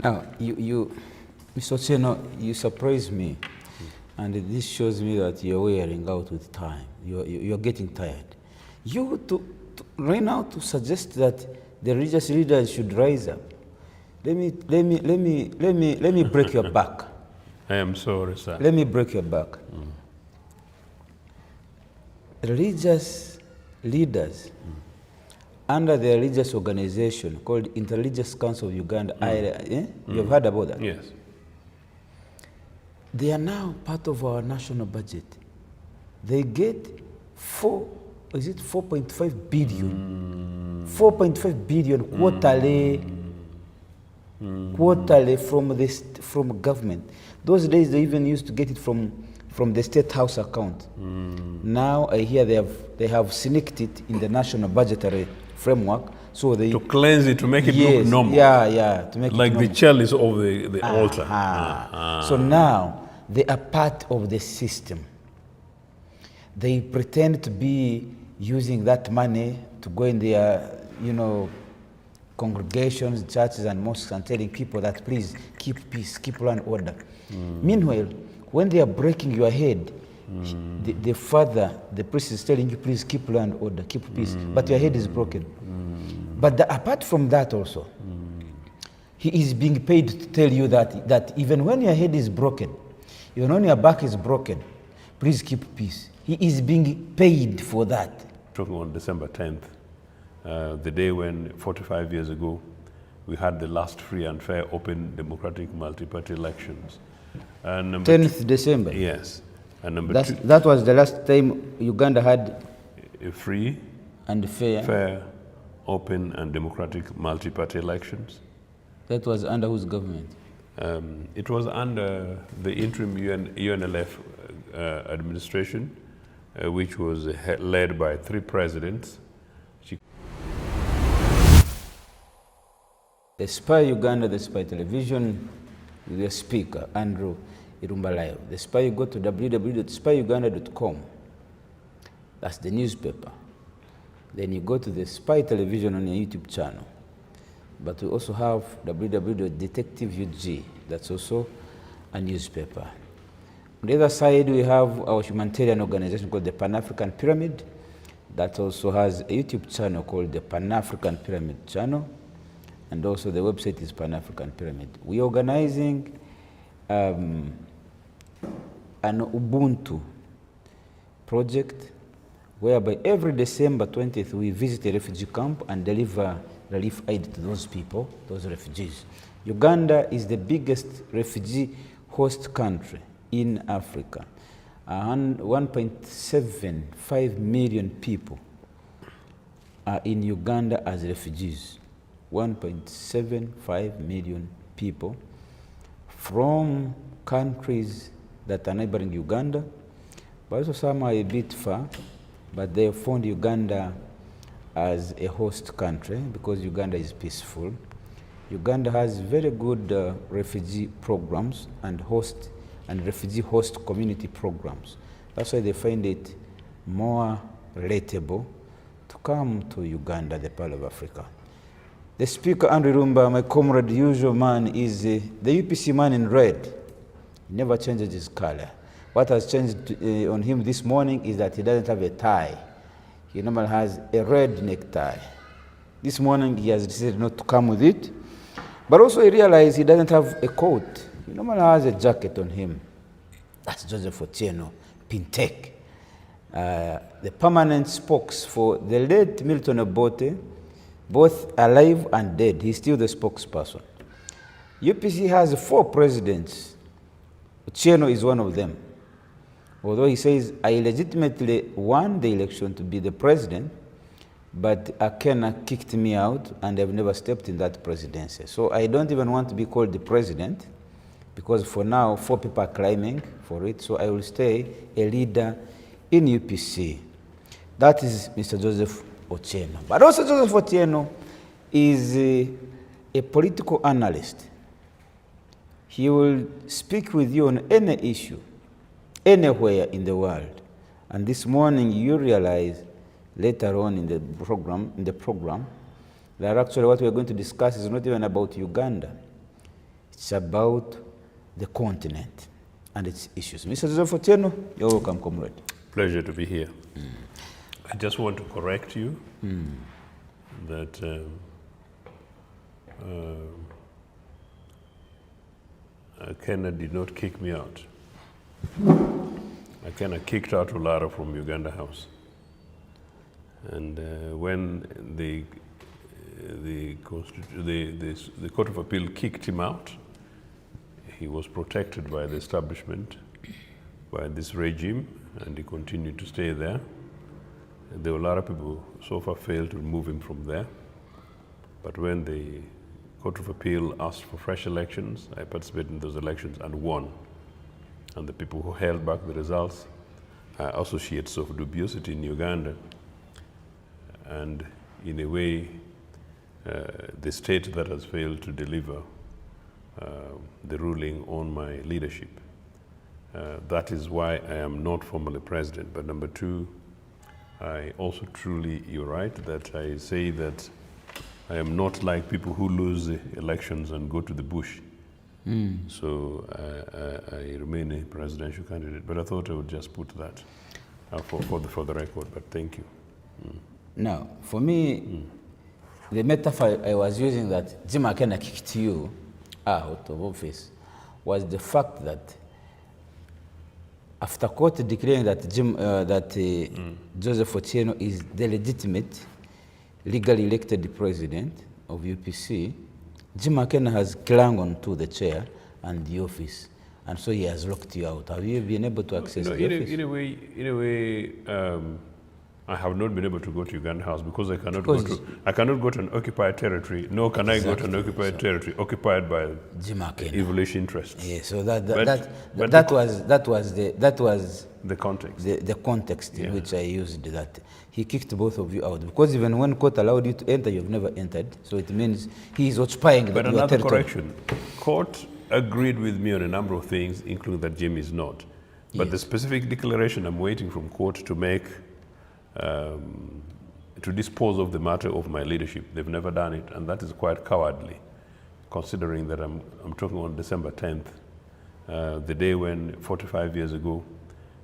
Now, Mr. Ochieno, you surprise me, and this shows me that you're wearing out with time. You're getting tired. Right now to suggest that the religious leaders should rise up. Let me break your back. I am sorry, sir. Let me break your back. Religious leaders under the religious organization called Interreligious Council of Uganda, you've heard about that? Yes. They are now part of our national budget. They get 4.5 billion? 4.5 billion quarterly from government. Those days they even used to get it from the State House account. Now I hear they have sneaked it in the national budgetary framework, so they to cleanse it, to make it look normal. Yeah, to make like it the chalice of the altar. So now they are part of the system. They pretend to be using that money to go in their, congregations, churches, and mosques and telling people that please keep peace, keep law and order. Meanwhile, when they are breaking your head, the father, the priest is telling you, please keep law and order, keep peace, but your head is broken. But apart from that also, he is being paid to tell you that even when your head is broken, even when your back is broken, please keep peace. He is being paid for that. Talking on December 10th, the day when 45 years ago, we had the last free and fair, open, democratic, multi-party elections. 10th December? Yes. And that was the last time Uganda had a free and fair, open, and democratic multi-party elections. That was under whose government? It was under the interim UNLF administration, which was led by 3 presidents. The Spy Uganda, the Spy Television, with the speaker, Andrew Irumbalayo. The Spy, you go to www.spyuganda.com. That's the newspaper. Then you go to the Spy Television on your YouTube channel. But we also have www.detectiveug. That's also a newspaper. On the other side, we have our humanitarian organization called the Pan-African Pyramid. That also has a YouTube channel called the Pan-African Pyramid channel. And also the website is Pan-African Pyramid. We are organizing an Ubuntu project whereby every December 20th we visit a refugee camp and deliver relief aid to those people, those refugees. Uganda is the biggest refugee host country in Africa. 1.75 million people are in Uganda as refugees. 1.75 million people from countries that are neighboring Uganda, but also some are a bit far, but they found Uganda as a host country because Uganda is peaceful. Uganda has very good refugee programs and refugee host community programs. That's why they find it more relatable to come to Uganda, the Pearl of Africa. The speaker, Andrew Rumba, my comrade, usual man, is the UPC man in red. He never changes his color. What has changed on him this morning is that he doesn't have a tie. He normally has a red necktie. This morning he has decided not to come with it. But also he realized he doesn't have a coat. He normally has a jacket on him. That's Joseph Ochieno, Pintec, the permanent spokes for the late Milton Obote, both alive and dead. He's still the spokesperson. UPC has 4 presidents. Ochieno is one of them. Although he says, I legitimately won the election to be the president, but Akena kicked me out and I've never stepped in that presidency. So I don't even want to be called the president, because for now 4 people are climbing for it, so I will stay a leader in UPC. That is Mr. Joseph Ochieno. But also Joseph Ochieno is a political analyst. He will speak with you on any issue, anywhere in the world. And this morning you realize later on in the program, that actually what we're going to discuss is not even about Uganda. It's about the continent and its issues. Mr. Obote, you're welcome, comrade. Pleasure to be here. I just want to correct you that Kenya did not kick me out. I kind of kicked out Olara from Uganda House. And when the Court of Appeal kicked him out, he was protected by the establishment, by this regime, and he continued to stay there. There were a lot of people so far failed to remove him from there. But when the Court of Appeal asked for fresh elections, I participated in those elections and won. And the people who held back the results are associates of dubiosity in Uganda. And in a way, the state that has failed to deliver the ruling on my leadership. That is why I am not formally president. But number two, I also truly, you're right, that I say that I am not like people who lose elections and go to the bush. So I remain a presidential candidate. But I thought I would just put that for the record, but thank you. Now, for me, the metaphor I was using that Jim Akena kicked you out of office was the fact that after court declaring that Joseph Ochieno is the legitimate, legally elected president of UPC, Jim Akena has clung on to the chair and the office, and so he has locked you out. Have you been able to access the office? In a way, I have not been able to go to Uganda House because I cannot go to an occupied territory, nor can I go to an occupied territory occupied by evilish interests. Yeah, so that was the context. The context in which I used that. He kicked both of you out because even when court allowed you to enter, you've never entered. So it means he is occupying your territory. But another correction, court agreed with me on a number of things, including that Jim is not. But the specific declaration I'm waiting from court to make to dispose of the matter of my leadership. They've never done it, and that is quite cowardly, considering that I'm talking on December 10th, the day when 45 years ago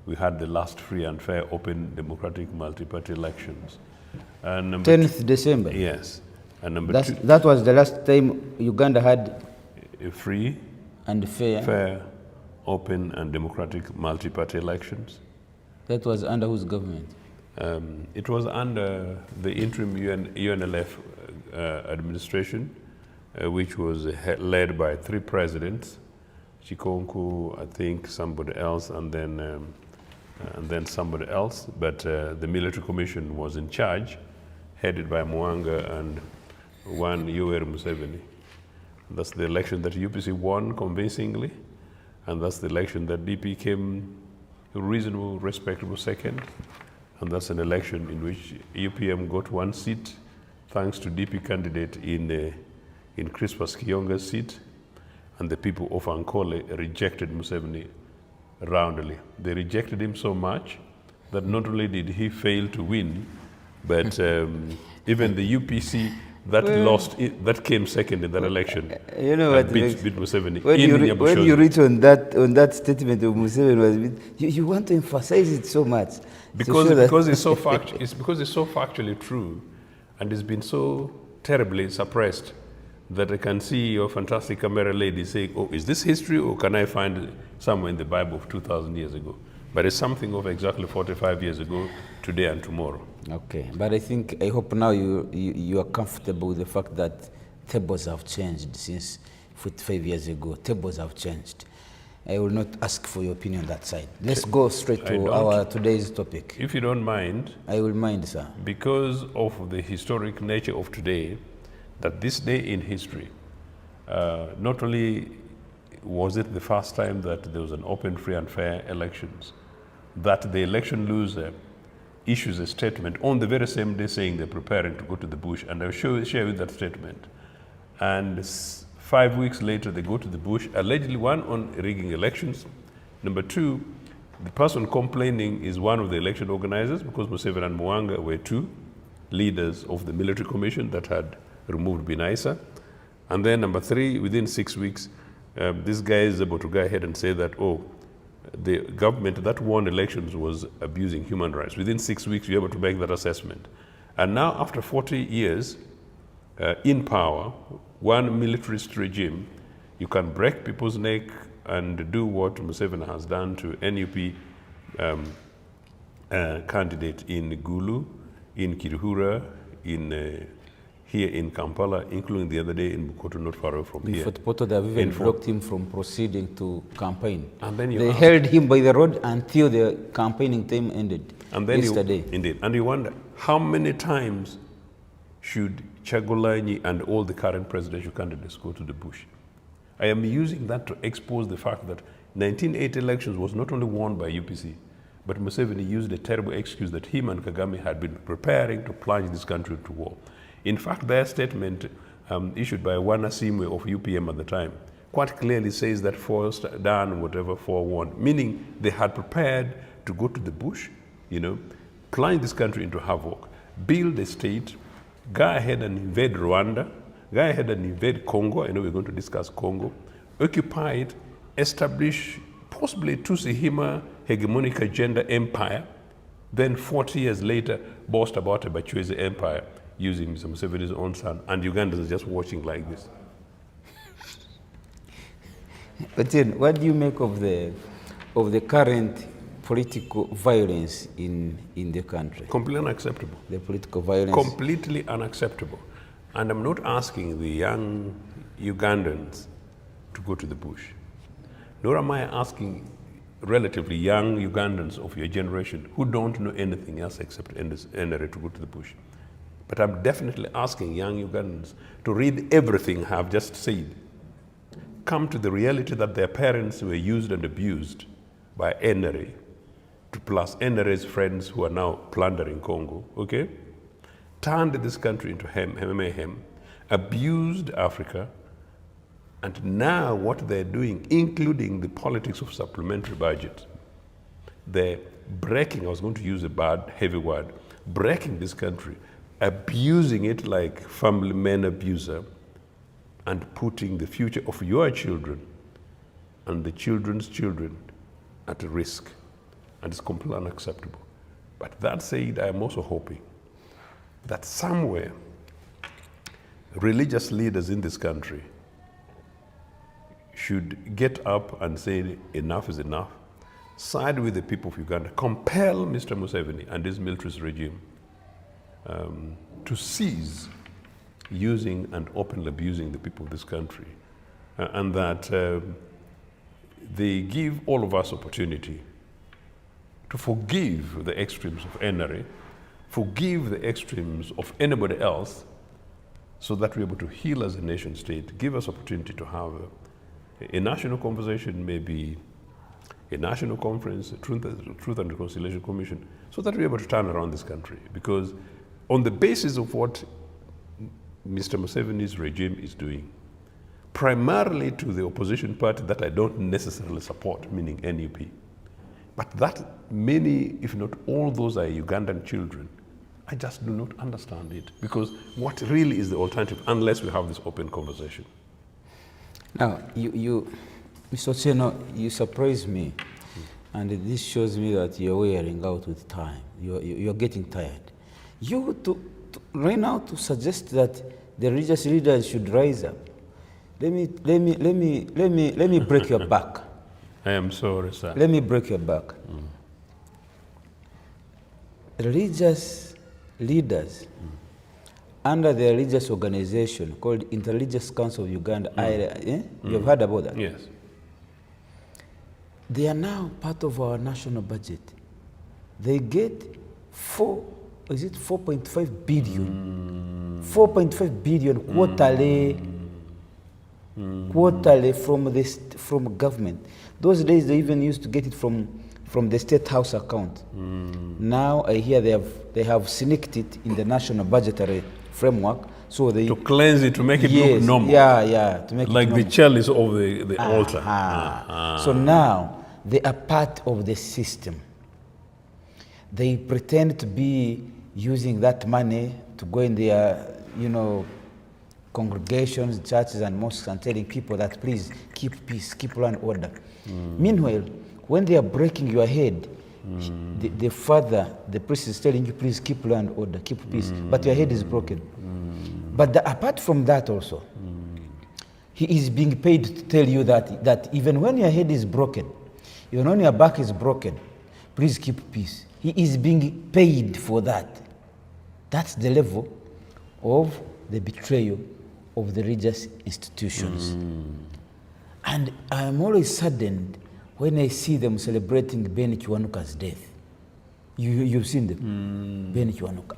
we had the last free and fair, open, democratic, multi-party elections. 10th December? Yes. And that was the last time Uganda had free and fair, open, and democratic multi-party elections. That was under whose government? It was under the interim UNLF administration, which was led by 3 presidents, Chikonku, I think somebody else, and then somebody else. But the military commission was in charge, headed by Mwanga and one Yoweri Museveni. That's the election that UPC won convincingly, and that's the election that DP came a reasonable, respectable second. And that's an election in which UPM got 1 seat, thanks to DP candidate in Crispus Kionga's seat, and the people of Ankole rejected Museveni roundly. They rejected him so much that not only did he fail to win, but even the UPC that came second in that election, you know what, beat Museveni. When you reach on that statement of Museveni, you want to emphasize it so much. Because it's so factually true, and it's been so terribly suppressed that I can see your fantastic camera lady saying, "Oh, is this history, or can I find it somewhere in the Bible of 2,000 years ago?" But it's something of exactly 45 years ago, today and tomorrow. Okay, but I hope now you are comfortable with the fact that tables have changed since 45 years ago. Tables have changed. I will not ask for your opinion on that side. Let's go straight to our today's topic. If you don't mind. I will mind, sir. Because of the historic nature of today, that this day in history, not only was it the first time that there was an open, free and fair elections, that the election loser issues a statement on the very same day saying they're preparing to go to the bush, and I'll share with that statement. And 5 weeks later, they go to the bush, allegedly one on rigging elections. Number 2, the person complaining is one of the election organizers, because Museveni and Mwanga were 2 leaders of the military commission that had removed Binaisa. And then number 3, within 6 weeks, this guy is able to go ahead and say that, oh, the government that won elections was abusing human rights. Within 6 weeks, you're able to make that assessment. And now, after 40 years in power, one militarist regime, you can break people's neck and do what Museveni has done to NUP candidate in Gulu, in Kirihura, in here in Kampala, including the other day in Bukoto, not far away from here. In Poto, they have even blocked him from proceeding to campaign. And then they held him by the road until the campaigning time ended and then yesterday. Indeed. And you wonder, how many times should Chagulanyi and all the current presidential candidates go to the bush? I am using that to expose the fact that 1980 elections was not only won by UPC, but Museveni used a terrible excuse that him and Kagame had been preparing to plunge this country into war. In fact, their statement issued by Wana Simwe of UPM at the time quite clearly says that forced done whatever forewarned, meaning they had prepared to go to the bush, you know, plunge this country into havoc, build a state, go ahead and invade Rwanda, go ahead and invade Congo. I know we're going to discuss Congo, occupy it, establish possibly Tutsi-Hima hegemonic agenda empire, then 40 years later boast about a Bachwezi empire using Mr. Museveni's own son, and Ugandans are just watching like this. But then, what do you make of the current political violence in the country? Completely unacceptable. The political violence? Completely unacceptable. And I'm not asking the young Ugandans to go to the bush, nor am I asking relatively young Ugandans of your generation who don't know anything else except NRA to go to the bush. But I'm definitely asking young Ugandans to read everything I have just said, come to the reality that their parents were used and abused by NRA, plus NRA's friends who are now plundering Congo, okay? Turned this country into mayhem, abused Africa, and now what they're doing, including the politics of supplementary budget, they're breaking, I was going to use a bad, heavy word, breaking this country, abusing it like family man abuser, and putting the future of your children and the children's children at risk. And it's completely unacceptable. But that said, I am also hoping that somewhere religious leaders in this country should get up and say enough is enough, side with the people of Uganda, compel Mr. Museveni and his militarist regime to cease using and openly abusing the people of this country, and that they give all of us opportunity to forgive the extremes of NRA, forgive the extremes of anybody else, so that we're able to heal as a nation state, give us opportunity to have a national conversation, maybe a national conference, a Truth and Reconciliation Commission, so that we're able to turn around this country. Because on the basis of what Mr. Museveni's regime is doing, primarily to the opposition party that I don't necessarily support, meaning NUP, but that many, if not all those are Ugandan children, I just do not understand it. Because what really is the alternative unless we have this open conversation? Now, Mr. Ochieno, you surprise me, and this shows me that you're wearing out with time. You're getting tired. Right now to suggest that the religious leaders should rise up. Let me break your back. I am sorry, sir. Let me break your back. Religious leaders under the religious organization called Interreligious Council of Uganda, you've heard about that? Yes. They are now part of our national budget. They get 4.5 billion? 4.5 billion quarterly from government. Those days they even used to get it from the State House account. Now I hear they have sneaked it in the national budgetary framework, so they to cleanse it, to make it look normal. Yeah, to make like it the chalice of the altar. So now they are part of the system. They pretend to be using that money to go in their, congregations, churches, and mosques and telling people that please keep peace, keep law and order. Meanwhile, when they are breaking your head, the father, the priest is telling you, please keep law and order, keep peace, but your head is broken. But apart from that also, he is being paid to tell you that even when your head is broken, even when your back is broken, please keep peace. He is being paid for that. That's the level of the betrayal of the religious institutions. And I'm always saddened when I see them celebrating Ben Kiwanuka's death. You've seen them? Ben Kiwanuka,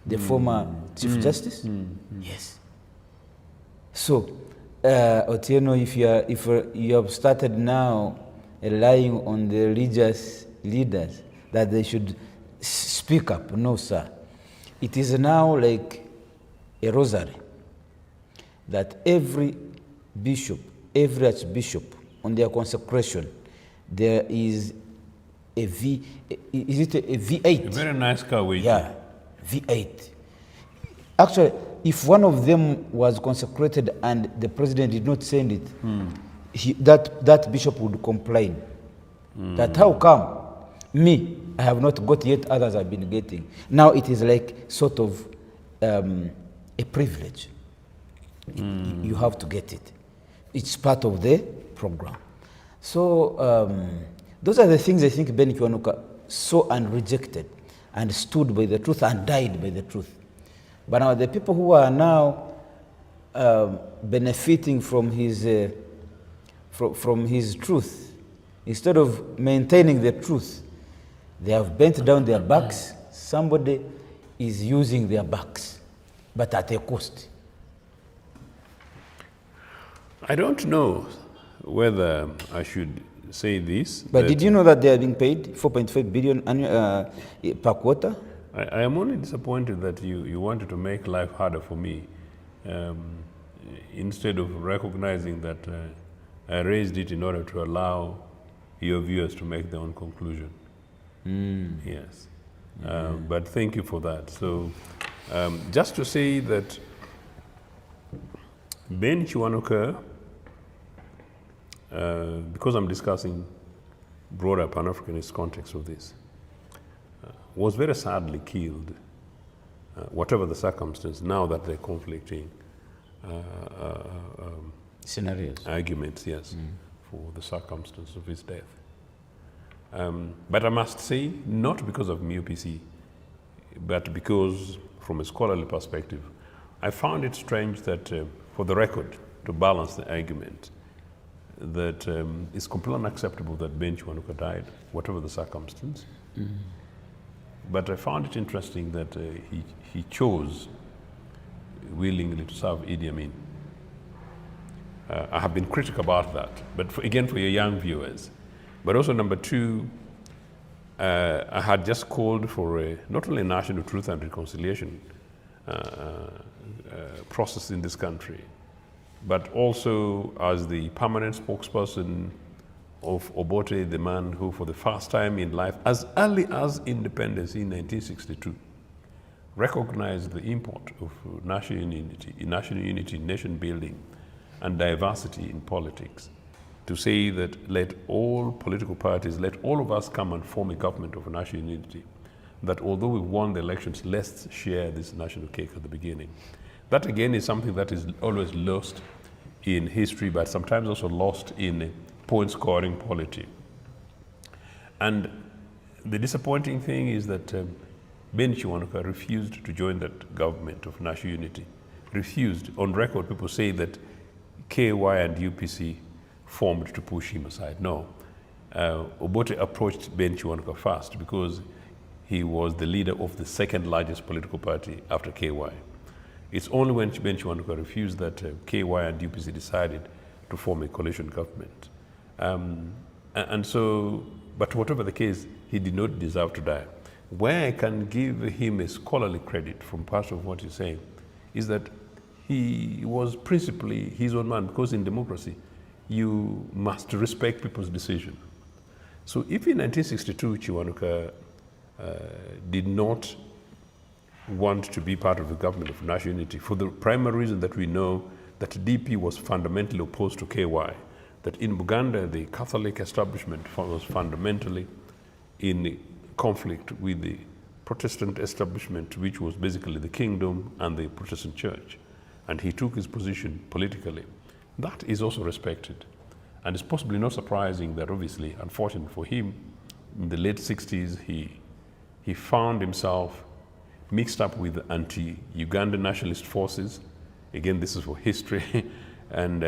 the former Chief Justice? Yes. So, Otieno, if you have started now relying on the religious leaders that they should speak up, no, sir. It is now like a rosary that every bishop, every archbishop, on their consecration, there is a V8? A very nice car waiting. Yeah, V8. Actually, if one of them was consecrated and the president did not send it, that bishop would complain. That how come me, I have not got yet, others have been getting. Now it is like sort of a privilege. You have to get it. It's part of the program. So those are the things I think Ben Kiwanuka saw and rejected and stood by the truth and died by the truth. But now the people who are now benefiting from his truth, instead of maintaining the truth, they have bent down their backs. Somebody is using their backs, but at a cost. I don't know whether I should say this. But did you know that they are being paid 4.5 billion per quarter? I am only disappointed that you wanted to make life harder for me instead of recognizing that I raised it in order to allow your viewers to make their own conclusion. Yes. But thank you for that. So just to say that Ben Kiwanuka, because I'm discussing broader Pan-Africanist context of this, was very sadly killed, whatever the circumstance, now that they're conflicting scenarios, arguments, yes, for the circumstance of his death. But I must say, not because of UPC, but because, from a scholarly perspective, I found it strange that, for the record, to balance the argument, that it's completely unacceptable that Ben Kiwanuka died, whatever the circumstance. But I found it interesting that he chose willingly to serve Idi Amin. I have been critical about that, but again, for your young viewers. But also, number two, I had just called for not only a national truth and reconciliation process in this country, but also as the permanent spokesperson of Obote, the man who for the first time in life, as early as independence in 1962, recognized the import of national unity, nation building, and diversity in politics, to say that let all political parties, let all of us come and form a government of national unity, that although we won the elections, let's share this national cake at the beginning. That again is something that is always lost in history, but sometimes also lost in point-scoring politics. And the disappointing thing is that Ben Kiwanuka refused to join that government of national unity. Refused. On record, people say that KY and UPC formed to push him aside. No. Obote approached Ben Kiwanuka first because he was the leader of the second largest political party after KY. It's only when Ben Kiwanuka refused that KY and UPC decided to form a coalition government. And so, but whatever the case, he did not deserve to die. Where I can give him a scholarly credit from part of what he's saying is that he was principally his own man, because in democracy, you must respect people's decision. So if in 1962 Kiwanuka did not want to be part of the government of national unity for the primary reason that we know that DP was fundamentally opposed to KY, that in Buganda the Catholic establishment was fundamentally in conflict with the Protestant establishment, which was basically the kingdom and the Protestant church. And he took his position politically. That is also respected. And it's possibly not surprising that obviously, unfortunately for him, in the late 60s, he found himself mixed up with anti-Uganda nationalist forces. Again, this is for history. And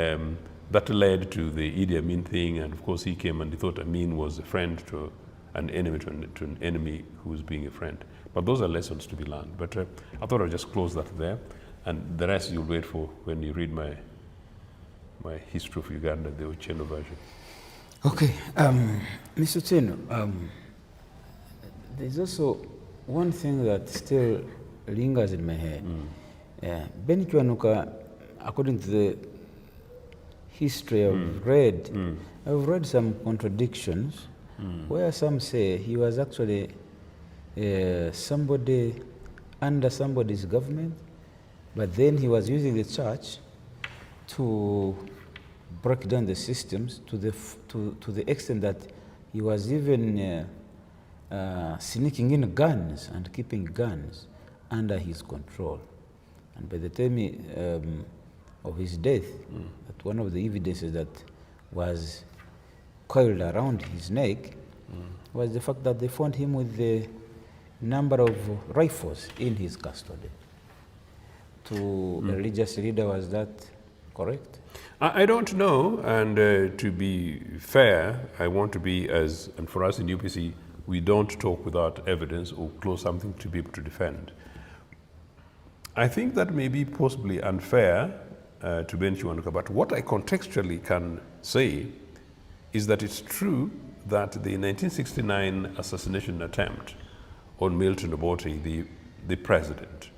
that led to the Idi Amin thing. And of course, he came and he thought Amin was a friend to an enemy, to an enemy who was being a friend. But those are lessons to be learned. But I thought I'd just close that there. And the rest you'll wait for when you read my history of Uganda, the Ochieno version. Okay, Mr. Ochieno, there's also one thing that still lingers in my head. Ben Kiwanuka, according to the history I've read some contradictions where some say he was actually somebody under somebody's government, but then he was using the church to break down the systems to the extent that he was even sneaking in guns and keeping guns under his control. And by the time of his death, that one of the evidences that was coiled around his neck was the fact that they found him with the number of rifles in his custody. To a religious leader, was that correct? I don't know, and to be fair, I want to be and for us in UPC, we don't talk without evidence or close something to be able to defend. I think that may be possibly unfair to Ben Kiwanuka, but what I contextually can say is that it's true that the 1969 assassination attempt on Milton Obote, the president,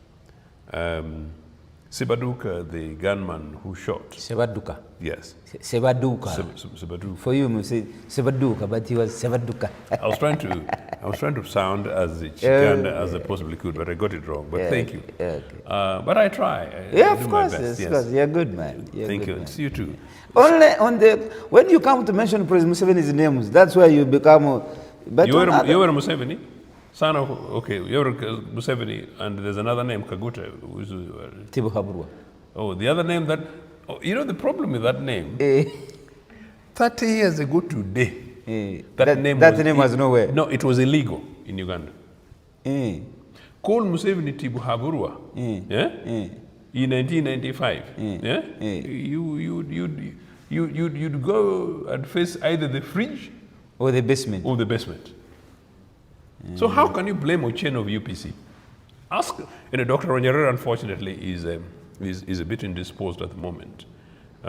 Sebaduka, the gunman who shot. Sebaduka. Yes. Sebaduka. Sebaduka. For you, you say Sebaduka, but he was Sebaduka. I was trying to sound as Chikanda as I possibly could, but I got it wrong. But thank you. Okay. But I try. Yeah, I do of course. my best. Yes. Of course. You're a good man. Thank you. Man. You too. Only on when you come to mention President Museveni's names, that's where you become. But you were Museveni, son of you're Museveni, and there's another name Kaguta. Tibu Haburwa. Oh, the other name that the problem with that name. 30 years ago today, that name was nowhere. No, it was illegal in Uganda. Call Museveni Tibu Haburwa. In 1995, you'd go and face either the fridge or the basement. So how can you blame Ochieno of UPC? Ask, Dr. Ranyarara, unfortunately, is a bit indisposed at the moment,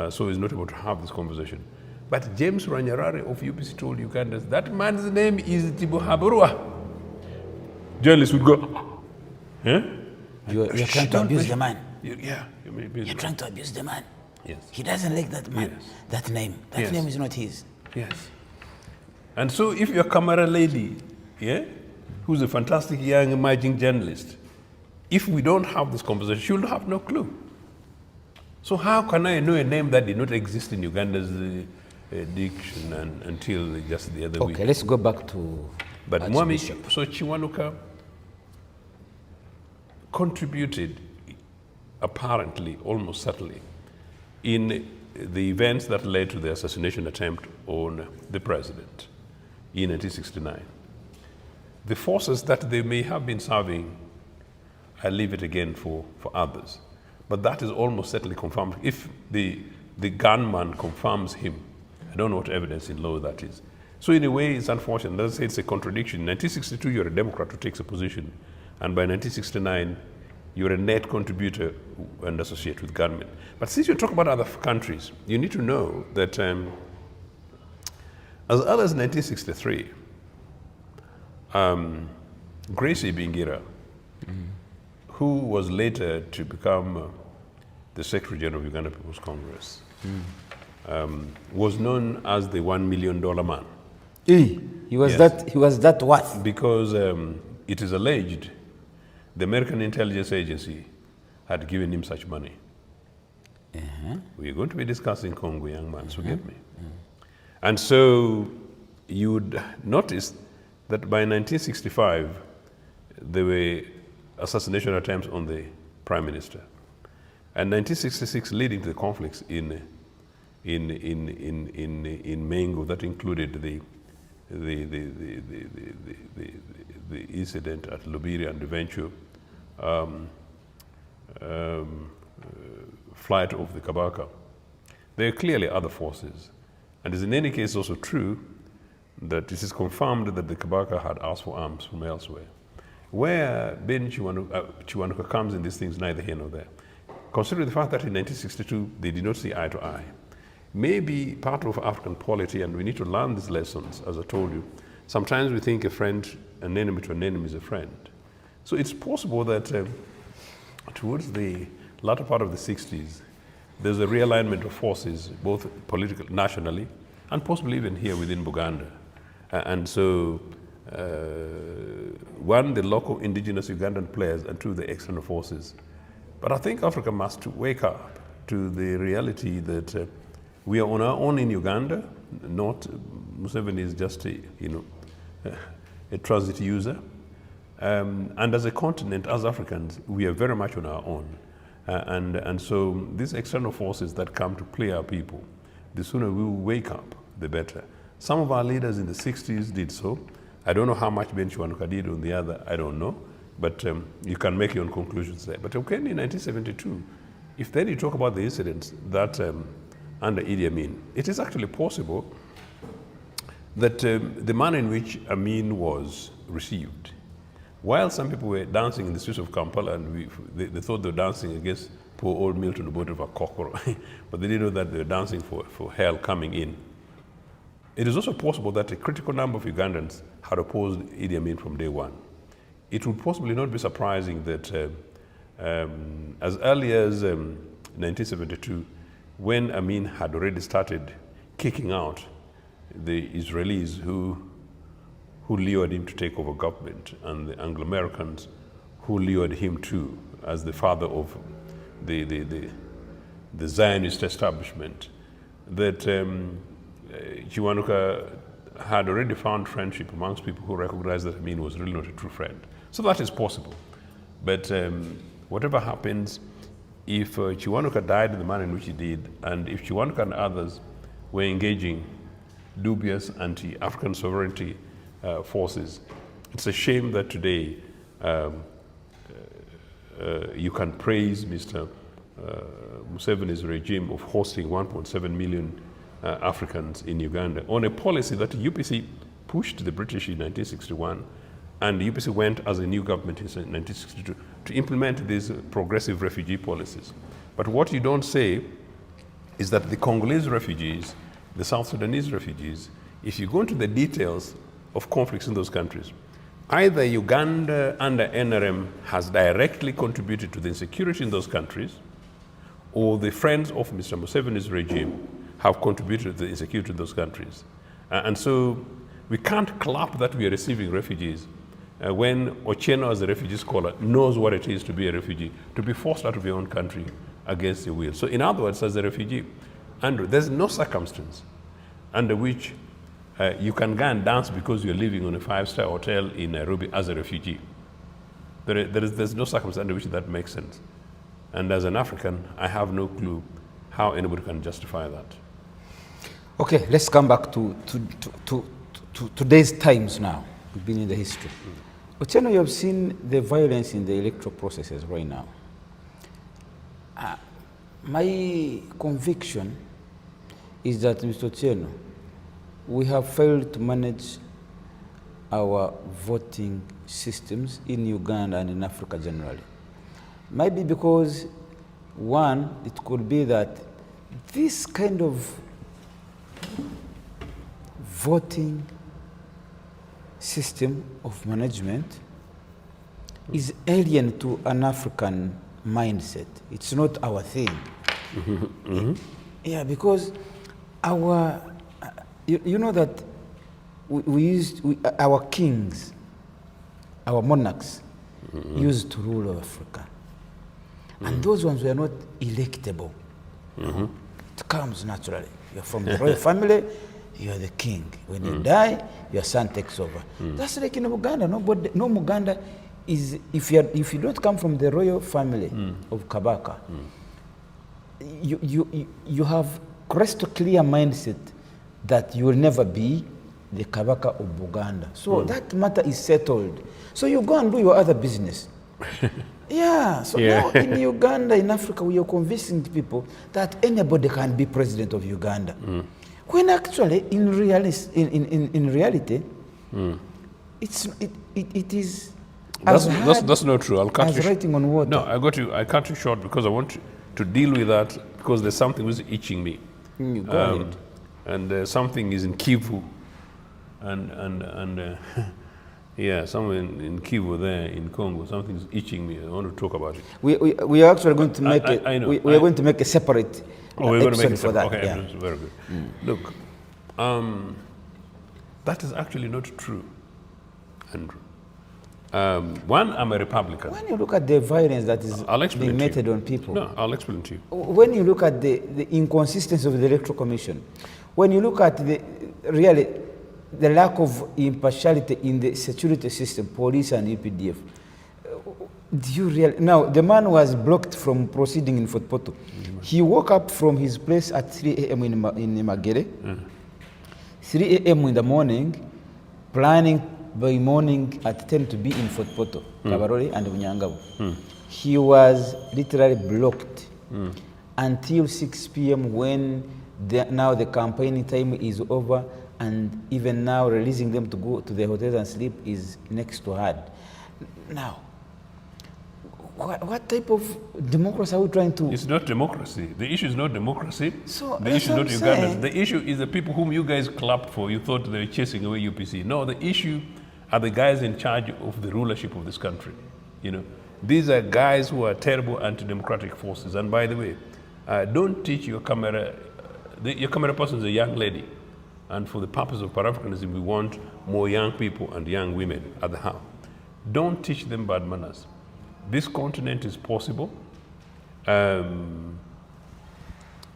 so he's not able to have this conversation. But James Ranyarara of UPC told Ugandans, that man's name is Tibu Haburwa. Journalists would go, You're trying to abuse the man. You're trying to abuse the man. Yes. He doesn't like that man. Yes. That name. That name is not his. Yes. And so if you're a camera lady, who's a fantastic young emerging journalist, if we don't have this conversation, she'll have no clue. So how can I know a name that did not exist in Uganda's diction until just the other week? Okay, let's go back to But Mwami, so Kiwanuka contributed, apparently, almost certainly, in the events that led to the assassination attempt on the president in 1969. The forces that they may have been serving, I leave it again for others. But that is almost certainly confirmed. If the gunman confirms him, I don't know what evidence in law that is. So in a way, it's unfortunate. Let's say it's a contradiction. In 1962, you're a Democrat who takes a position. And by 1969, you're a net contributor and associate with government. But since you talk about other countries, you need to know that as early as 1963, Gracie Bingira, who was later to become the Secretary General of Uganda People's Congress, was known as the $1 million man. He was that worth? Because it is alleged the American intelligence agency had given him such money. We're going to be discussing Congo, young man, so get me. And so you would notice that by 1965, there were assassination attempts on the prime minister. And 1966, leading to the conflicts in Mengo, that included the incident at Lubiri and eventual flight of the Kabaka. There are clearly other forces. And it's in any case also true that it is confirmed that the Kabaka had asked for arms from elsewhere. Where Ben Kiwanuka comes in these things, neither here nor there. Considering the fact that in 1962 they did not see eye to eye, maybe part of African polity, and we need to learn these lessons, as I told you. Sometimes we think an enemy to an enemy is a friend. So it's possible that towards the latter part of the 60s, there's a realignment of forces, both political, nationally, and possibly even here within Buganda. And so, one, the local indigenous Ugandan players, and two, the external forces. But I think Africa must wake up to the reality that we are on our own in Uganda, not Museveni is just a transit user. And as a continent, as Africans, we are very much on our own. And so these external forces that come to play our people, the sooner we will wake up, the better. Some of our leaders in the 60s did so. I don't know how much Ben Kiwanuka did on the other, I don't know. But you can make your own conclusions there. But okay, in 1972, if then you talk about the incidents that under Idi Amin, it is actually possible that the manner in which Amin was received, while some people were dancing in the streets of Kampala and they thought they were dancing against poor old Milton Obote of a Kokoro, but they didn't know that they were dancing for hell coming in. It is also possible that a critical number of Ugandans had opposed Idi Amin from day one. It would possibly not be surprising that as early as 1972, when Amin had already started kicking out the Israelis who lured him to take over government, and the Anglo-Americans who lured him too as the father of the Zionist establishment, that Kiwanuka had already found friendship amongst people who recognized that Amin was really not a true friend. So that is possible. But whatever happens, if Kiwanuka died in the manner in which he did, and if Kiwanuka and others were engaging dubious anti-African sovereignty forces, it's a shame that today you can praise Mr. Museveni's regime of hosting 1.7 million Africans in Uganda on a policy that UPC pushed the British in 1961, and UPC went as a new government in 1962 to implement these progressive refugee policies. But what you don't say is that the Congolese refugees, the South Sudanese refugees, if you go into the details of conflicts in those countries, either Uganda under NRM has directly contributed to the insecurity in those countries, or the friends of Mr. Museveni's regime have contributed to the insecurity in those countries. And so we can't clap that we are receiving refugees when Ochieno, as a refugee scholar, knows what it is to be a refugee, to be forced out of your own country against your will. So in other words, as a refugee, Andrew, there's no circumstance under which you can go and dance because you're living on a 5-star hotel in Nairobi as a refugee. There's no circumstance under which that makes sense. And as an African, I have no clue how anybody can justify that. Okay, let's come back to today's times now. We've been in the history. Ochieno, you have seen the violence in the electoral processes right now. My conviction is that, Mr. Ochieno, we have failed to manage our voting systems in Uganda and in Africa generally. Maybe because, one, it could be that this kind of voting system of management is alien to an African mindset. It's not our thing. Yeah, because our, you know that our kings, our monarchs, used to rule over Africa. And those ones were not electable. It comes naturally. You're from the royal family, you're the king. When you die, your son takes over. That's like in Uganda. No Muganda is, if you don't come from the royal family of Kabaka, you have crystal clear mindset that you will never be the Kabaka of Buganda. So that matter is settled. So you go and do your other business. Yeah, so now in Uganda, in Africa, we are convincing people that anybody can be president of Uganda. When actually, in reality, it is that's not true. I'll cut as you writing on water. No, I cut you short because I want to deal with that because there's something which is itching me. Go ahead. And something is in Kivu, and yeah, somewhere in Kivu there in Congo, something is itching me. I want to talk about it. We are actually going to make I know. We are going to make a separate we're going to make it for that. Okay, Yeah. very good. Look, that is actually not true, Andrew. One, I'm a Republican. When you look at the violence that is being meted on people, No, I'll explain to you. when you look at the inconsistency of the Electoral Commission, when you look at the lack of impartiality in the security system, police and UPDF, do you really? Now, the man was blocked from proceeding in Fort Portal. He woke up from his place at 3 a.m. in Magere, 3 a.m. in the morning, planning by morning at 10 to be in Fort Portal, Kabarole and Bunyangabo. He was literally blocked until 6 p.m. when now the campaigning time is over, and even now releasing them to go to the hotels and sleep is next to hard. Now, what type of democracy are we trying to? It's not democracy. The issue is not democracy. So the issue is not Uganda. The issue is the people whom you guys clapped for. You thought they were chasing away UPC. No, the issue are the guys in charge of the rulership of this country. You know, these are guys who are terrible anti-democratic forces. And by the way, don't teach your camera. Your camera person is a young lady. And for the purpose of Pan-Africanism, we want more young people and young women at the helm. Don't teach them bad manners. This continent is possible.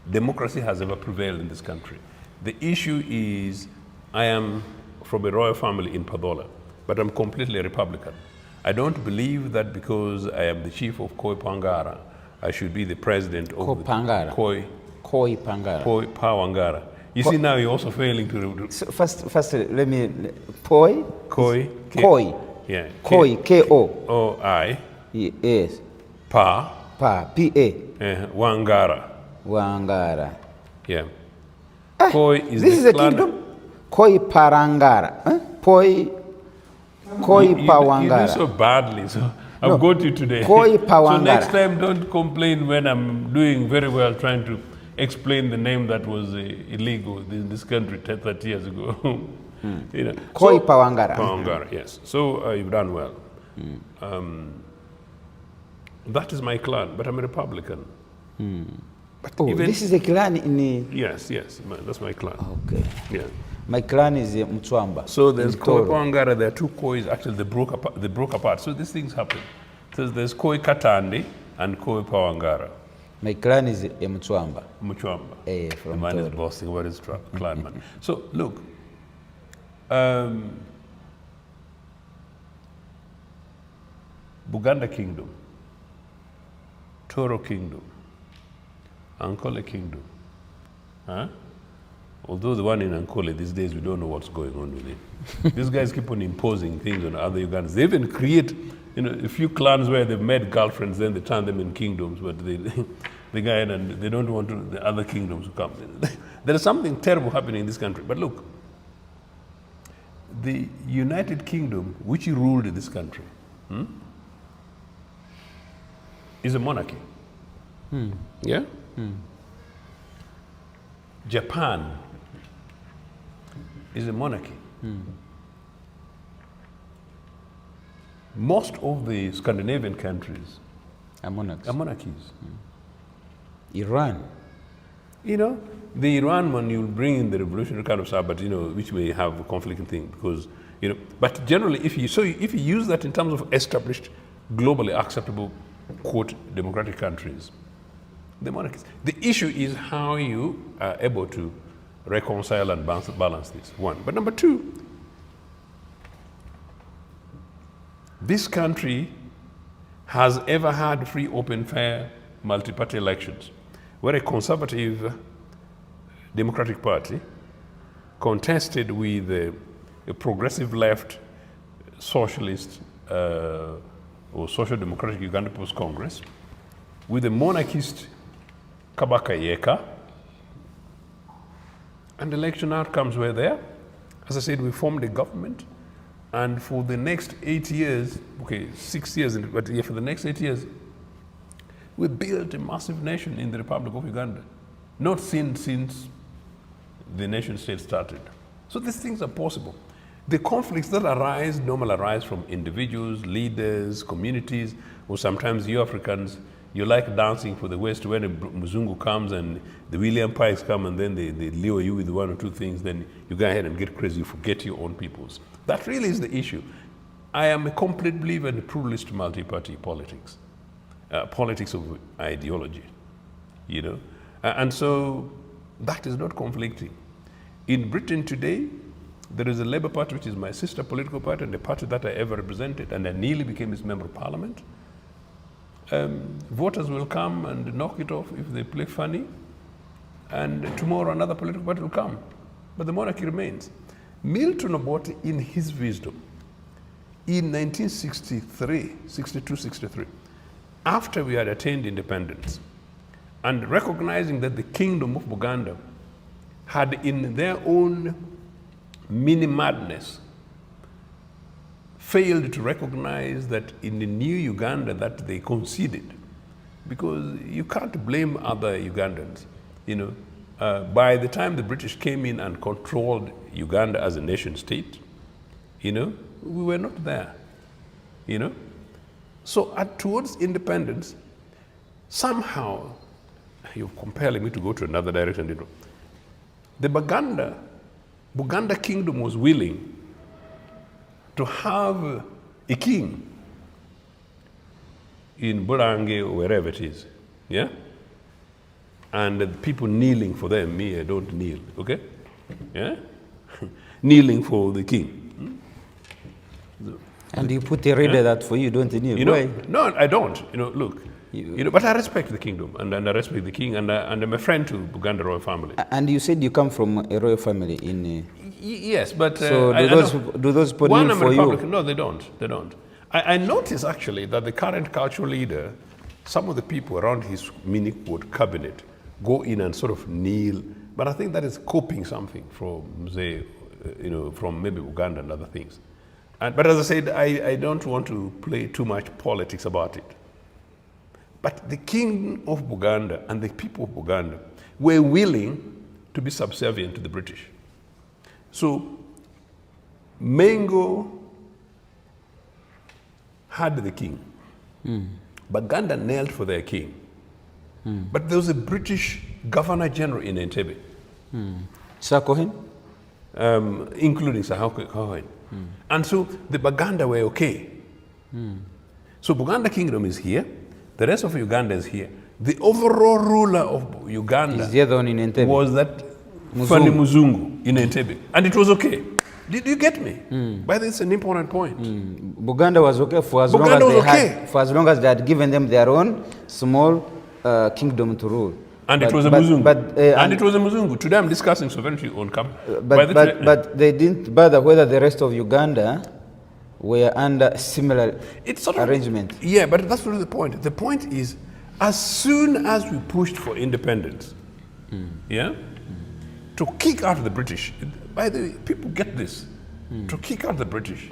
Democracy has ever prevailed in this country. The issue is, I am from a royal family in Padola, but I'm completely a Republican. I don't believe that because I am the chief of Koi Pangara, I should be the president of Koi Pangara. Koi Pawangara. You see now you're also failing to... So first, let me... Koi? Koi. Yeah. Koi, K-O. O-I. Yes. Pa. P-A. Wangara. Wangara. Yeah. Koi is this is a kingdom? Koi Parangara. Huh? Koi Pawangara. You do so badly, so I've got you today. Koi Pawangara. So next time don't complain when I'm doing very well trying to explain the name that was illegal in this country 30 years ago. You know. Koi Pawangara. Pawangara, yes. So you've done well. That is my clan, but I'm a Republican. But this is a clan in the... Yes, that's my clan. Okay. Yeah. My clan is Mtswamba. So there's Koi Pawangara, there are two Kois, actually they broke apart. So these things happen. So there's Koi Katandi and Koi Pawangara. My clan is Mtswamba. Mtswamba. From the man Toro. is boasting about his clan, man. So look, Buganda Kingdom, Toro Kingdom, Ankole Kingdom. Although the one in Ankole these days, we don't know what's going on with it. These guys keep on imposing things on other Ugandans. They even create, a few clans where they've met girlfriends, then they turn them in kingdoms, but they go ahead and they don't want the other kingdoms to come. There is something terrible happening in this country. But look, the United Kingdom, which ruled this country, is a monarchy. Yeah? Japan is a monarchy. Most of the Scandinavian countries are monarchies. Iran. The Iran one, you'll bring in the revolutionary kind of stuff, but which may have a conflicting thing because, but generally if you use that in terms of established globally acceptable, quote, democratic countries, the monarchies. The issue is how you are able to reconcile and balance this, one. But number two, this country has ever had free, open, fair, multi-party elections, where a conservative Democratic Party contested with a progressive left socialist or social democratic Uganda People's Congress, with a monarchist Kabaka Yeka, and election outcomes were there. As I said, we formed a government, and for the next 8 years, okay, 6 years, but yeah, for the next 8 years, we built a massive nation in the Republic of Uganda, not seen since the nation state started. So these things are possible. The conflicts that arise normally arise from individuals, leaders, communities, or sometimes you Africans, you like dancing for the West when a Muzungu comes and the William Pikes come and then they lure you with one or two things, then you go ahead and get crazy, you forget your own peoples. That really is the issue. I am a complete believer in the pluralist multi-party politics, politics of ideology, you know. And so that is not conflicting. In Britain today, there is a Labour Party, which is my sister political party, and the party that I ever represented, and I nearly became its member of parliament. Voters will come and knock it off if they play funny, and tomorrow another political party will come, but the monarchy remains. Milton Obote, in his wisdom, in 1963, after we had attained independence, and recognizing that the kingdom of Buganda had in their own mini madness failed to recognize that in the new Uganda that they conceded, because you can't blame other Ugandans, you know. By the time the British came in and controlled Uganda as a nation state, you know, we were not there, you know. So towards independence, somehow, you're compelling me to go to another direction, you know. The Buganda kingdom was willing to have a king in Burange or wherever it is, yeah? And the people kneeling for them, me, I don't kneel, okay? Yeah? Kneeling for the king. And you put a reader that for you don't kneel. You know, no, I don't. You know, look, you know, but I respect the kingdom, and I respect the king, and I'm a friend to Buganda royal family. And you said you come from a royal family in... Yes, but... so do those people kneel for you? No, they don't. They don't. I notice, actually, that the current cultural leader, some of the people around his mini-quote cabinet go in and sort of kneel, but I think that is copying something from, say, you know, from maybe Uganda and other things. But as I said, I don't want to play too much politics about it. But the king of Buganda and the people of Buganda were willing to be subservient to the British. So Mengo had the king. Buganda knelt for their king. But there was a British Governor General in Entebbe. Sir Cohen? Including Sir Cohen. And so the Buganda were okay. So Buganda Kingdom is here. The rest of Uganda is here. The overall ruler of Uganda is the other one in Entebbe. Was that Fani Muzungu in Entebbe. And it was okay. Did you get me? But it's an important point. Buganda was okay for as long as they had given them their own small kingdom to rule. And it was a Muzungu. And it was a Muzungu. Today I'm discussing sovereignty on but they didn't bother whether the rest of Uganda were under similar arrangement. Yeah, but that's really the point. The point is, as soon as we pushed for independence, yeah, to kick out the British, by the way, people get this, to kick out the British,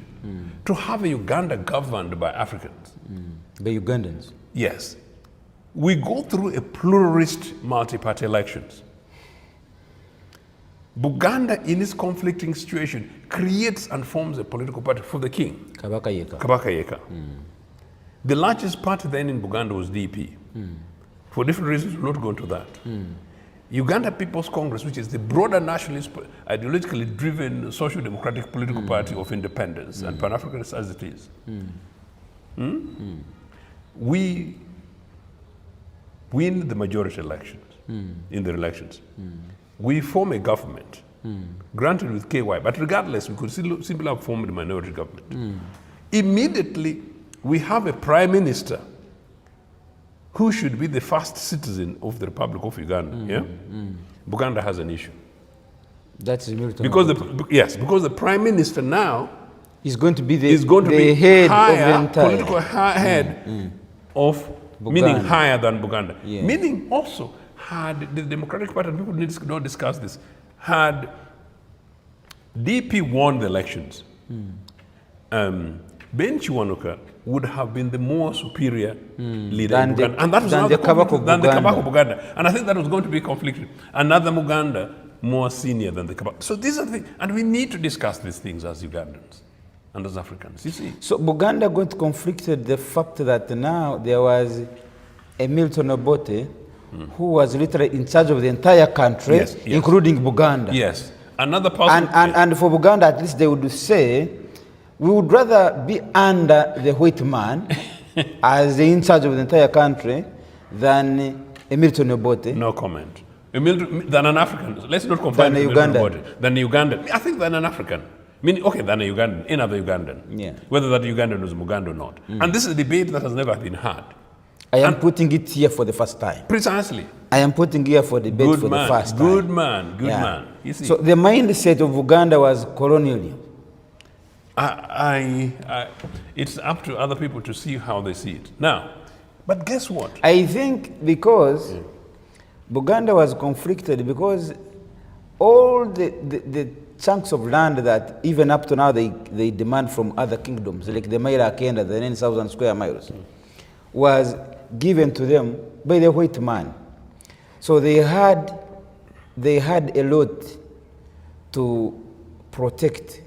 to have a Uganda governed by Africans. The Ugandans? Yes. We go through a pluralist multi-party elections. Buganda, in its conflicting situation, creates and forms a political party for the king. Kabaka Yeka. Kabaka Yeka. The largest party then in Buganda was DP. For different reasons, we'll not go into that. Uganda People's Congress, which is the broader nationalist, ideologically driven social democratic political party of independence and Pan-Africanist as it is, we win the majority elections, in the elections. We form a government, granted with KY, but regardless, we could still simply have formed a minority government. Immediately, we have a prime minister who should be the first citizen of the Republic of Uganda. Buganda has an issue. That's Milton. Because the prime minister now is going to be the head of the entire political head of Buganda. Meaning higher than Buganda. Yeah. Meaning also, had the Democratic Party, and people need to not discuss this, had DP won the elections, Ben Kiwanuka would have been the more superior leader in Buganda. And that was than the Kabaka Buganda. And I think that was going to be conflicted. Another Muganda more senior than the Kabaka. So these are the things, and we need to discuss these things as Ugandans and as Africans, you see. So Buganda got conflicted the fact that now there was a Milton Obote who was literally in charge of the entire country, including Buganda. Yes. Another person. And for Buganda, at least they would say, we would rather be under the white man as in charge of the entire country than a Milton Obote. No comment. Than an African. Let's not confine than a Ugandan. Than a Ugandan. I think than an African. Meaning, okay, than a Ugandan, another Ugandan. Yeah. Whether that Ugandan was Muganda or not. And this is a debate that has never been had. I am putting it here for the first time. Precisely. I am putting here for debate for the first time. Good man. You see. So the mindset of Uganda was colonial. It's up to other people to see how they see it. Now, but guess what? I think because Buganda was conflicted because all the chunks of land that even up to now they demand from other kingdoms, like the Maila Kenda, the 9,000 square miles, was given to them by the white man. So they had a lot to protect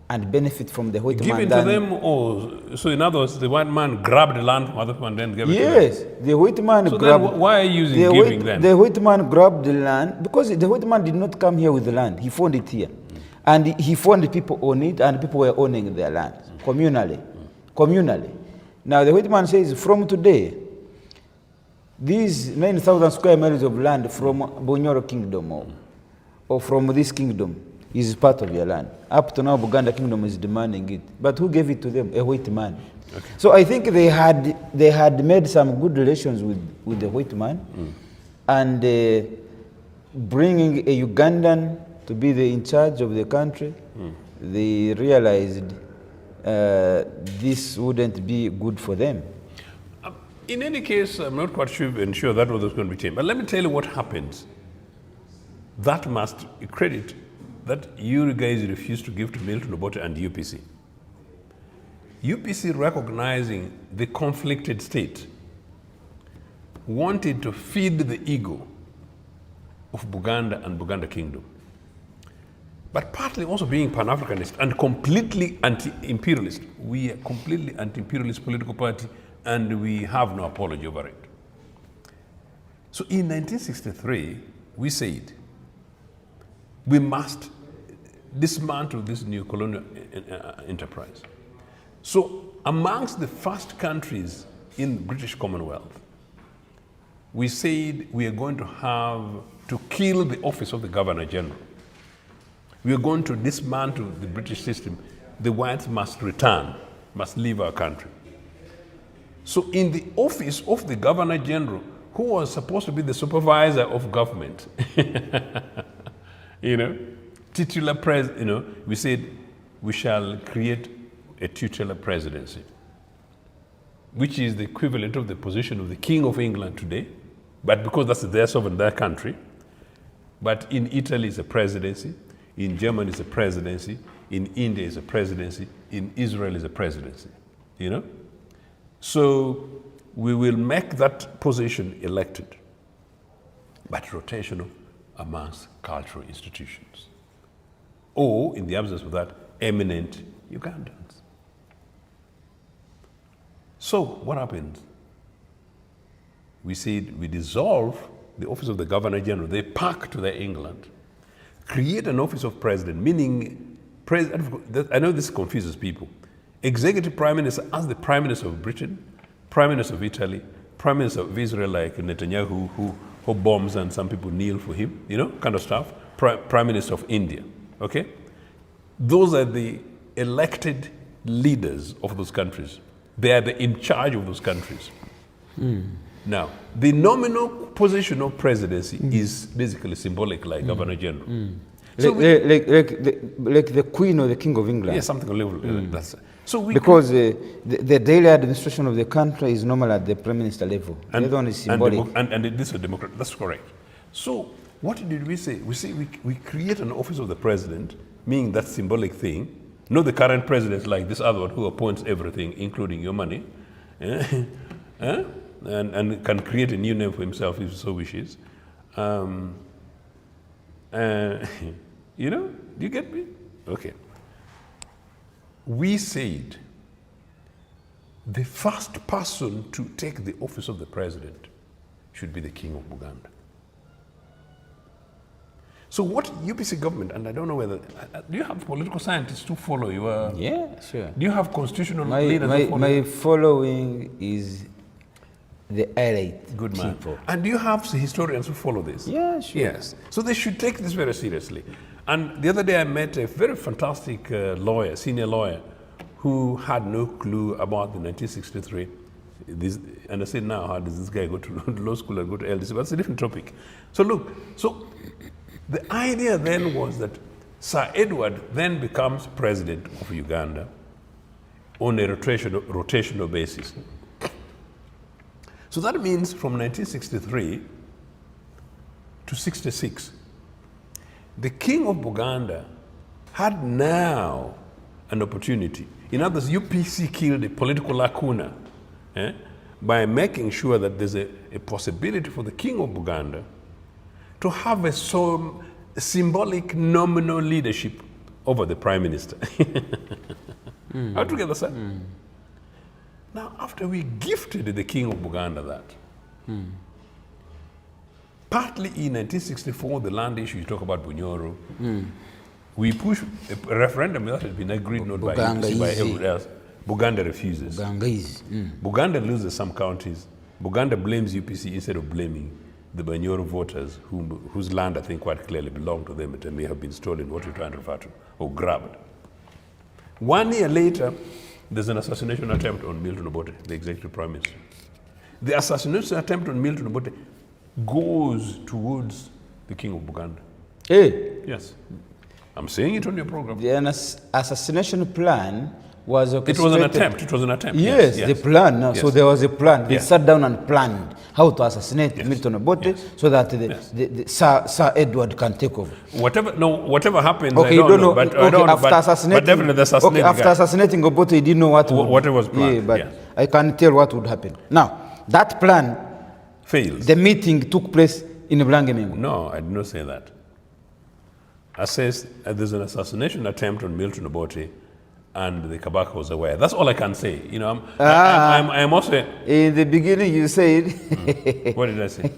and benefit from the white man. Given to them, or so in other words, the white man grabbed the land from other people and then gave it to them? Yes, the white man so grabbed. Then why are you using giving then? The white man grabbed the land because the white man did not come here with the land. He found it here. And he found people on it, and people were owning their land communally. Now the white man says, from today, these 9,000 square miles of land from Bonyoro Kingdom or from this kingdom is part of your land. Up to now, Buganda Kingdom is demanding it. But who gave it to them? A white man. Okay. So I think they had made some good relations with the white man, and bringing a Ugandan to be in charge of the country, they realized this wouldn't be good for them. In any case, I'm not quite sure that was going to be changed. But let me tell you what happens. That must credit that you guys refused to give to Milton Obote and UPC. UPC, recognizing the conflicted state, wanted to feed the ego of Buganda and Buganda Kingdom, but partly also being Pan-Africanist and completely anti-imperialist. We are completely anti-imperialist political party, and we have no apology over it. So in 1963, we said, we must dismantle this new colonial enterprise. So amongst the first countries in the British Commonwealth, we said we are going to have to kill the office of the Governor General. We are going to dismantle the British system. The whites must return, must leave our country. So in the office of the Governor General, who was supposed to be the supervisor of government, titular president, we said we shall create a titular presidency, which is the equivalent of the position of the King of England today, but because that's their sovereign, their country. But in Italy it's a presidency, in Germany it's a presidency, in India it's a presidency, in Israel it's a presidency, So we will make that position elected, but rotational amongst cultural institutions. Or, in the absence of that, eminent Ugandans. So, what happened? We said we dissolve the office of the Governor General. They pack to their England, create an office of president, meaning, I know this confuses people. executive prime minister as the prime minister of Britain, prime minister of Italy, prime minister of Israel like Netanyahu, who bombs and some people kneel for him, you know, kind of stuff. Prime minister of India, okay? Those are the elected leaders of those countries. They are in charge of those countries. Now, the nominal position of presidency is basically symbolic, like Governor General. So like the Queen or the King of England. Yeah, something a little like that. So because the daily administration of the country is normal at the Prime Minister level. The other one is symbolic. And this is a democrat. That's correct. So what did we say? We say we create an office of the president, meaning that symbolic thing. Not the current president like this other one who appoints everything, including your money. And can create a new name for himself if he so wishes. You know, do you get me? Okay. We said the first person to take the office of the president should be the King of Buganda. So what UPC government, and I don't know whether, do you have political scientists to follow you? Yeah, sure. Do you have constitutional leaders to follow my following is the elite Good man. people. And do you have historians who follow this? Yeah, sure. Yes. So they should take this very seriously. And the other day I met a very fantastic lawyer, senior lawyer, who had no clue about the 1963. And I said, now, how does this guy go to law school and go to LDC? But that's a different topic. So look, so the idea then was that Sir Edward then becomes president of Uganda on a rotational basis. So that means from 1963 to 66, the King of Buganda had now an opportunity. In other words, UPC killed a political lacuna by making sure that there's a possibility for the King of Buganda to have a symbolic nominal leadership over the Prime Minister. How to get this? Now, after we gifted the King of Buganda that, partly in 1964, the land issue, you talk about Bunyoro, we pushed a referendum that had been agreed not by UPC, by everyone else. Buganda refuses. Buganda loses some counties. Buganda blames UPC instead of blaming the Bunyoro voters, whose land I think quite clearly belonged to them. It may have been stolen, what you're trying to refer to, or grabbed. 1 year later, there's an assassination attempt on Milton Obote, the executive prime minister. The assassination attempt on Milton Obote goes towards the King of Buganda. Hey. Yes. I'm saying it on your program. The assassination plan was orchestrated. It was an attempt. It was an attempt. Yes, the plan. Yes. So there was a plan. They sat down and planned how to assassinate Milton Obote so that Sir Edward can take over. Whatever happened, okay, I don't know. But definitely the assassination. Okay, after assassinating Obote, he didn't know what was planned. Yeah, but I can tell what would happen. Now, that plan fails. The meeting took place in Blangemengo. No, I did not say that. I says there's an assassination attempt on Milton Obote, and the Kabaka was aware. That's all I can say. You know, I'm also. In the beginning, you said. What did I say?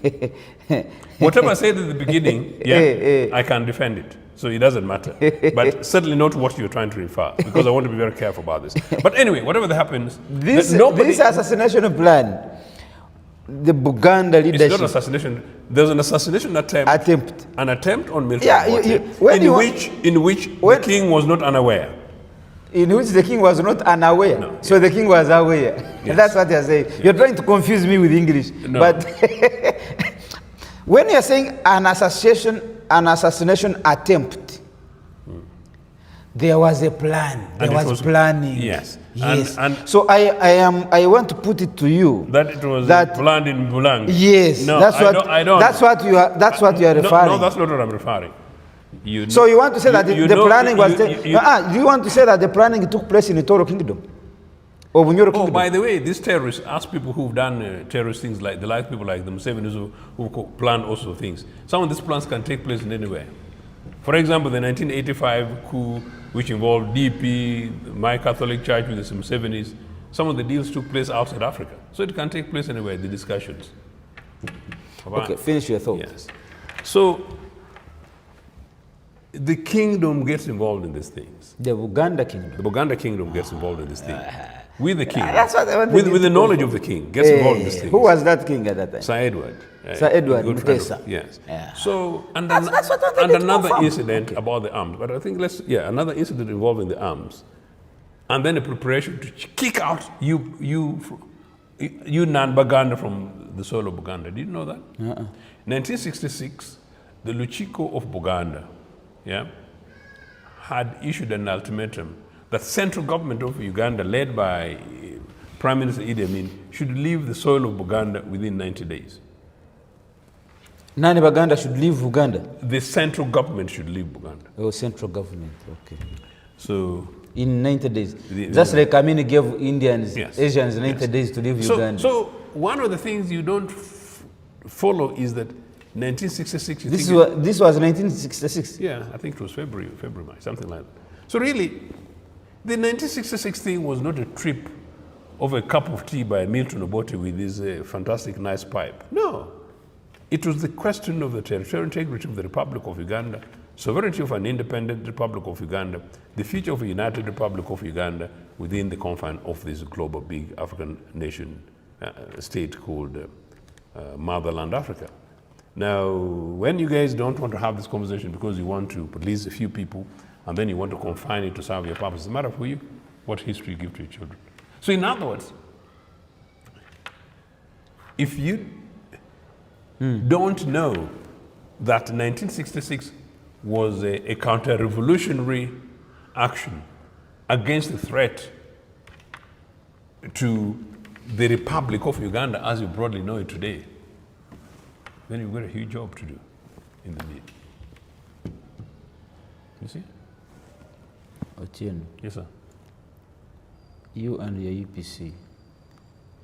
Whatever I said at the beginning, I can defend it. So it doesn't matter. But certainly not what you're trying to refer, because I want to be very careful about this. But anyway, whatever that happens, this assassination plan, the Buganda leadership. It's not assassination. There's an assassination attempt. An attempt on Milton Obote, in which the king was not unaware. In which the king was not unaware. No, so the king was aware. Yes. That's what you're saying. You're trying to confuse me with English. No. But when you're saying an assassination attempt, there was a plan. There was planning. Yes. Yes. And so I want to put it to you that it was planned in Bulang. Yes. No, that's what you are referring. No, that's not what I'm referring. So you want to say that the planning was... do you want to say that the planning took place in the Toro Kingdom? Or Bunyoro Kingdom? Oh, by the way, these terrorists, ask people who've done terrorist things like people like the Musevenis who planned also things. Some of these plans can take place in anywhere. For example, the 1985 coup, which involved DP, my Catholic Church with the Musevenis, some of the deals took place outside Africa. So it can take place anywhere, the discussions. Okay, finish your thought. Yes. So, The kingdom gets involved in these things. The Uganda kingdom. The Buganda kingdom gets involved in these things. With the king. That's what I wanted with the knowledge of the king, gets involved in these things. Who was that king at that time? Sir Edward. Sir Edward good friend Mutesa. Yes. Yeah. So, and, That's what I wanted and to another confirm. incident about the arms. But I think another incident involving the arms. And then a preparation to kick out you non-Baganda from the soil of Buganda. Did you know that? 1966, the Luchiko of Buganda, had issued an ultimatum that central government of Uganda, led by Prime Minister Idi Amin, should leave the soil of Buganda within 90 days. Nani Baganda should leave Uganda? The central government should leave Buganda. Oh, central government, okay. So, in 90 days. Just like Amin gave Indians, Asians 90 days to leave Uganda. So one of the things you don't follow is that 1966... This was 1966? Yeah, I think it was February, March, something like that. So really, the 1966 thing was not a trip over a cup of tea by Milton Obote with his fantastic nice pipe. No. It was the question of the territorial integrity of the Republic of Uganda, sovereignty of an independent Republic of Uganda, the future of a united Republic of Uganda within the confine of this global big African nation state called Motherland Africa. Now, when you guys don't want to have this conversation because you want to please a few people and then you want to confine it to serve your purpose, it's a matter for you what history you give to your children. So in other words, if you don't know that 1966 was a counter-revolutionary action against the threat to the Republic of Uganda as you broadly know it today, then you've got a huge job to do in the need. You see? Ochieno, Yes, sir. you and your UPC.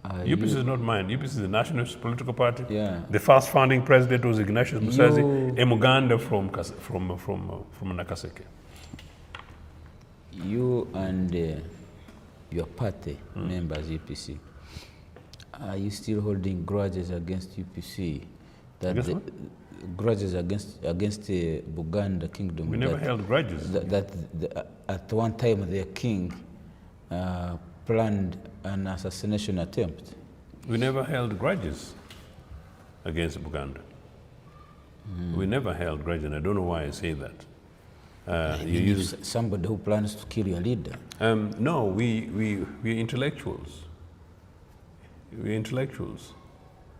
UPC is not mine. UPC is the nationalist political party. Yeah. The first founding president was Ignatius Musazi, a Muganda from Nakaseke. You and your party members, UPC, are you still holding grudges against UPC? Against what? Grudges against the Buganda kingdom. We never held grudges. At one time their king planned an assassination attempt. We never held grudges against Buganda. We never held grudges, and I don't know why I say that. You use somebody who plans to kill your leader. No, we're intellectuals. We're intellectuals.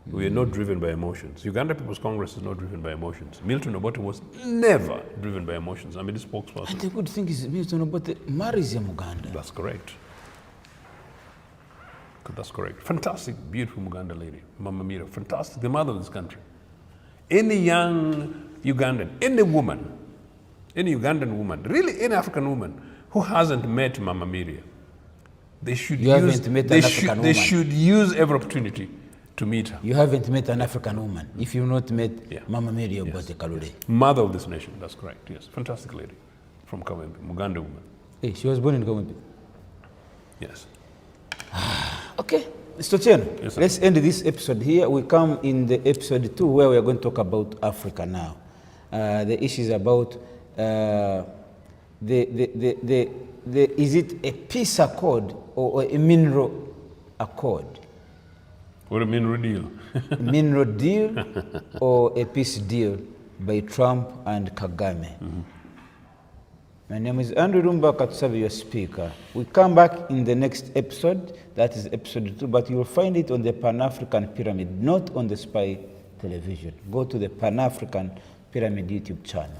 We are not driven by emotions. Uganda People's Congress is not driven by emotions. Milton Obote was never driven by emotions. I'm the spokesperson. And the good thing is Milton Obote marries a Muganda. That's correct. That's correct. Fantastic, beautiful Muganda lady, Mama Mira, fantastic, the mother of this country. Any young Ugandan, any Ugandan woman, really any African woman who hasn't met Mama Mira, they should use every opportunity to meet her. You haven't met an African woman if you've not met Mama Mary Obote Kalule. Mother of this nation, that's correct, yes. Fantastic lady from Kawempe, Muganda woman. Hey, she was born in Kawempe? Yes. Okay, Mr. Ochieno, yes, let's end this episode here. We come in the episode 2 where we are going to talk about Africa now. The issue is about is it a peace accord or a mineral accord? What a mineral deal. A mineral deal or a peace deal by Trump and Kagame. My name is Andrew Rumba Katsavi, your speaker. We come back in the next episode, that is episode 2, but you will find it on the Pan-African Pyramid, not on the Spy Television. Go to the Pan-African Pyramid YouTube channel.